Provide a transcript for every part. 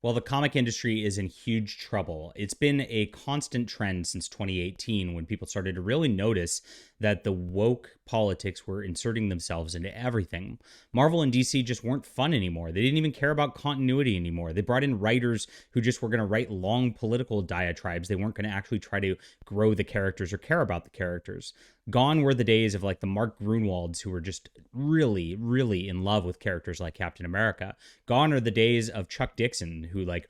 Well, the comic industry is in huge trouble. It's been a constant trend since 2018 when people started to really notice that the woke politics were inserting themselves into everything. Marvel and DC just weren't fun anymore. They didn't even care about continuity anymore. They brought in writers who just were going to write long political diatribes. They weren't going to actually try to grow the characters or care about the characters. Gone were the days of like the Mark Grunwalds who were just really, really in love with characters like Captain America. Gone are the days of Chuck Dixon who like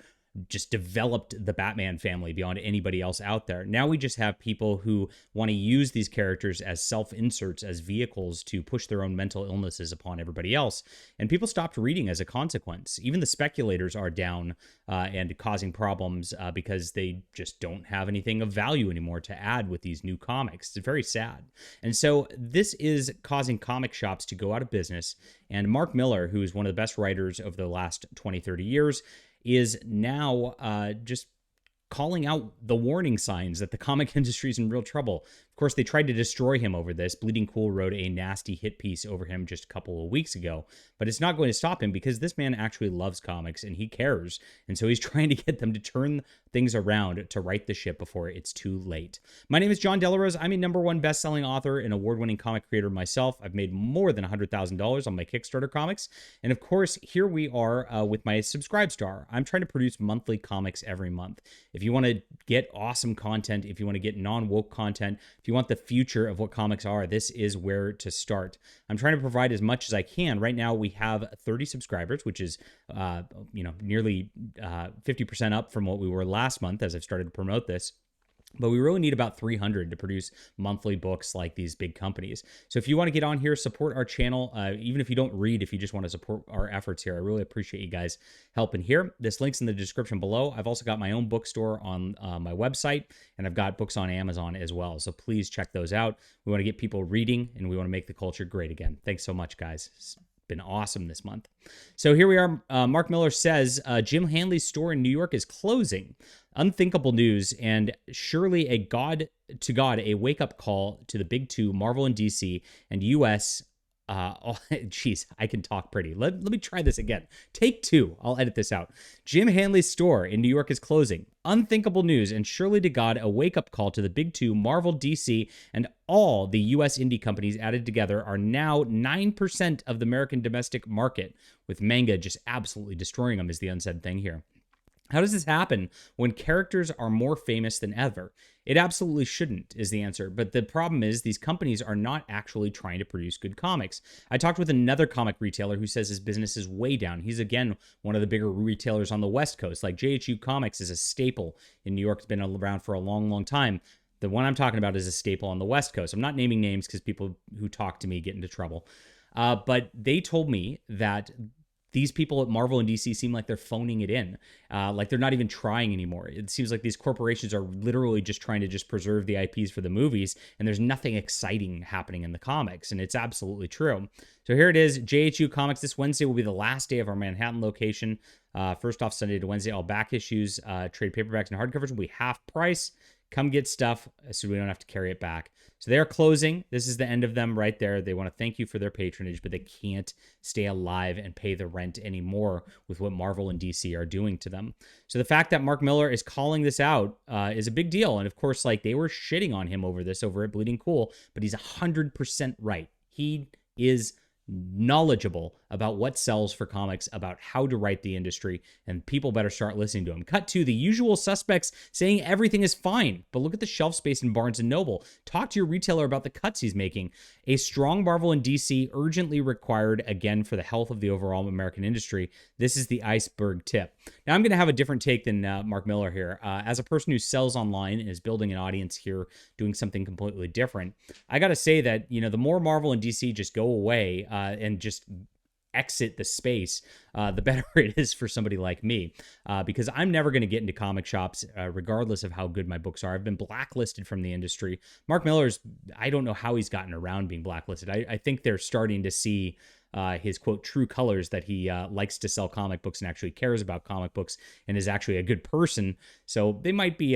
just developed the Batman family beyond anybody else out there. Now we just have people who want to use these characters as self-inserts, as vehicles to push their own mental illnesses upon everybody else. And people stopped reading as a consequence. Even the speculators are down and causing problems because they just don't have anything of value anymore to add with these new comics. It's very sad. And so this is causing comic shops to go out of business. And Mark Millar, who is one of the best writers of the last 20, 30 years, is now just calling out the warning signs that the comic industry is in real trouble. Of course, they tried to destroy him over this. Bleeding Cool wrote a nasty hit piece over him just a couple of weeks ago, but it's not going to stop him because this man actually loves comics and he cares. And so he's trying to get them to turn things around to right the ship before it's too late. My name is John Delarose. I'm a #1 best-selling author and award-winning comic creator myself. I've made more than $100,000 on my Kickstarter comics. And of course, here we are with my Subscribe Star. I'm trying to produce monthly comics every month. If you want to get awesome content, if you want to get non-woke content, if you want the future of what comics are, this is where to start. I'm trying to provide as much as I can. Right now, we have 30 subscribers, which is nearly 50% up from what we were last month as I've started to promote this. But we really need about 300 to produce monthly books like these big companies. So if you want to get on here, support our channel, even if you don't read, if you just want to support our efforts here, I really appreciate you guys helping here. This link's in the description below. I've also got my own bookstore on my website, and I've got books on Amazon as well. So please check those out. We want to get people reading, and we want to make the culture great again. Thanks so much, guys. It's been awesome this month. So here we are. Mark Millar says Jim Hanley's store in New York is closing. Unthinkable news, and surely a a wake-up call to the big two, Marvel and DC, and US. Geez, I can talk pretty. Let me try this again. Take two. I'll edit this out. Jim Hanley's store in New York is closing. Unthinkable news, and surely to God, a wake-up call to the big two, Marvel, DC, and all the US indie companies added together are now 9% of the American domestic market, with manga just absolutely destroying them is the unsaid thing here. How does this happen when characters are more famous than ever? It absolutely shouldn't, is the answer. But the problem is these companies are not actually trying to produce good comics. I talked with another comic retailer who says his business is way down. He's, again, one of the bigger retailers on the West Coast. Like JHU Comics is a staple in New York. It's been around for a long, long time. The one I'm talking about is a staple on the West Coast. I'm not naming names because people who talk to me get into trouble. But they told me that these people at Marvel and DC seem like they're phoning it in, like they're not even trying anymore. It seems like these corporations are literally just trying to just preserve the IPs for the movies, and there's nothing exciting happening in the comics, and it's absolutely true. So here it is, JHU Comics. This Wednesday will be the last day of our Manhattan location. First off, Sunday to Wednesday, all back issues, trade paperbacks, and hardcovers will be half price. Come get stuff so we don't have to carry it back. So they are closing. This is the end of them right there. They want to thank you for their patronage, but they can't stay alive and pay the rent anymore with what Marvel and DC are doing to them. So the fact that Mark Millar is calling this out is a big deal. And of course, like they were shitting on him over this over at Bleeding Cool, but he's 100% right. He is knowledgeable about what sells for comics, about how to write the industry, and people better start listening to him. Cut to the usual suspects saying everything is fine, but look at the shelf space in Barnes & Noble. Talk to your retailer about the cuts he's making. A strong Marvel and DC urgently required, again, for the health of the overall American industry. This is the iceberg tip. Now, I'm going to have a different take than Mark Millar here. As a person who sells online and is building an audience here, doing something completely different, I got to say that, the more Marvel and DC just go away and just exit the space, the better it is for somebody like me, because I'm never going to get into comic shops regardless of how good my books are. I've been blacklisted from the industry. Mark Millar's, I don't know how he's gotten around being blacklisted. I think they're starting to see his, quote, true colors, that he likes to sell comic books and actually cares about comic books and is actually a good person. So they might be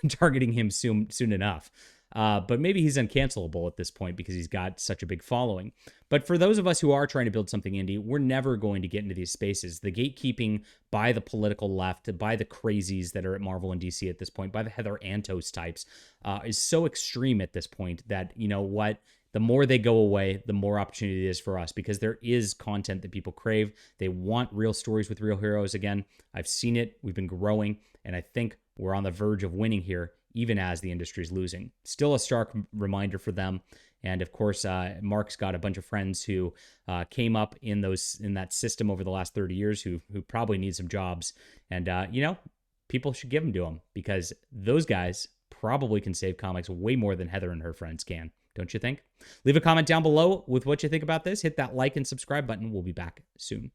targeting him soon enough. But maybe he's uncancelable at this point because he's got such a big following. But for those of us who are trying to build something indie, we're never going to get into these spaces. The gatekeeping by the political left, by the crazies that are at Marvel and DC at this point, by the Heather Antos types, is so extreme at this point that, you know what? The more they go away, the more opportunity it is for us, because there is content that people crave. They want real stories with real heroes again. I've seen it. We've been growing, and I think we're on the verge of winning here, even as the industry is losing. Still a stark reminder for them. And of course, Mark's got a bunch of friends who came up in that system over the last 30 years who probably need some jobs. And, people should give them to them, because those guys probably can save comics way more than Heather and her friends can. Don't you think? Leave a comment down below with what you think about this. Hit that like and subscribe button. We'll be back soon.